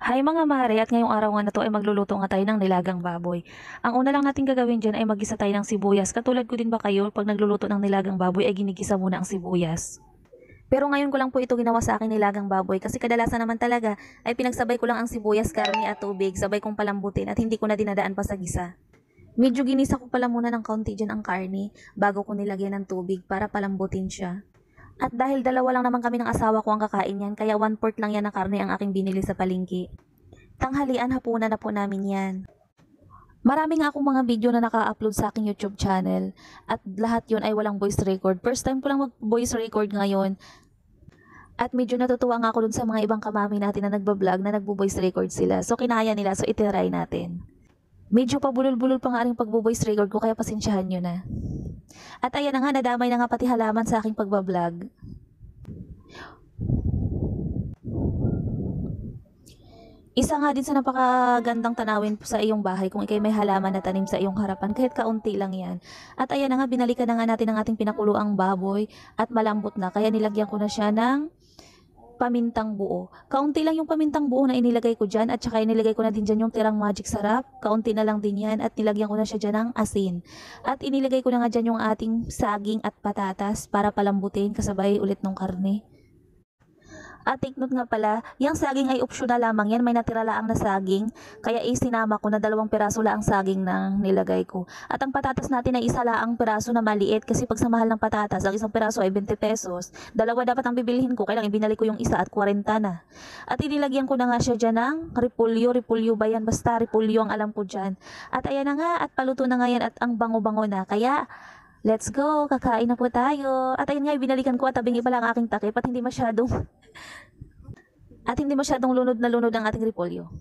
Hi mga mare, at ngayong araw nga na to ay magluluto nga tayo ng nilagang baboy. Ang una lang natin gagawin dyan ay magisa tayo ng sibuyas. Katulad ko din ba kayo, pag nagluluto ng nilagang baboy ay ginigisa muna ang sibuyas. Pero ngayon ko lang po ito ginawa sa akin nilagang baboy kasi kadalasan naman talaga ay pinagsabay ko lang ang sibuyas, karne at tubig, sabay kong palambutin at hindi ko na dinadaan pa sa gisa. Medyo ginisa ko pala muna ng kaunti dyan ang karne bago ko nilagyan ng tubig para palambutin siya. At dahil dalawa lang naman kami ng asawa ko ang kakain yan, kaya 1/4 lang yan ng karne ang aking binili sa palengke. Tanghalian, hapunan na po namin yan. Marami nga akong mga video na naka-upload sa aking YouTube channel at lahat yon ay walang voice record. First time ko lang mag-voice record ngayon at medyo natutuwa nga ako dun sa mga ibang kamami natin na nagbablog na nagbo-voice record sila. So kinaya nila, so itiray natin. Medyo pabulol-bulol pa nga rin pagbo-voice record ko, kaya pasensyahan nyo na. At ayan na nga, nadamay na nga pati halaman sa aking pagbablog. Isa nga din sa napakagandang tanawin sa iyong bahay kung ikay may halaman na tanim sa iyong harapan, kahit kaunti lang yan. At ayan na nga, binalikan na nga natin ang ating pinakuluang baboy at malambot na, kaya nilagyan ko na siya ng pamintang buo. Kaunti lang yung pamintang buo na inilagay ko dyan, at saka inilagay ko na din dyan yung tirang magic sarap. Kaunti na lang din yan, at nilagyan ko na siya dyan ng asin. At inilagay ko na nga dyan yung ating saging at patatas para palambutin kasabay ulit ng karne. At take note nga pala, yung saging ay optional lamang yan, may natira laang na saging, kaya isinama ko na 2 piraso laang saging na nilagay ko. At ang patatas natin ay isa laang piraso na maliit, kasi pag sa mahal ng patatas, ang isang piraso ay 20 pesos. 2 dapat ang bibilihin ko, kaya lang ibinalik ko yung isa at 40 na. At inilagyan ko na nga siya dyan ng repolyo ba yan? Basta repolyo ang alam ko dyan. At ayan na nga, at paluto na nga yan, at ang bango-bango na, kaya let's go, kakain na po tayo. At ayun nga, ibinalikan ko at tabing iba lang aking takip at hindi masyadong lunod na lunod ang ating repolyo.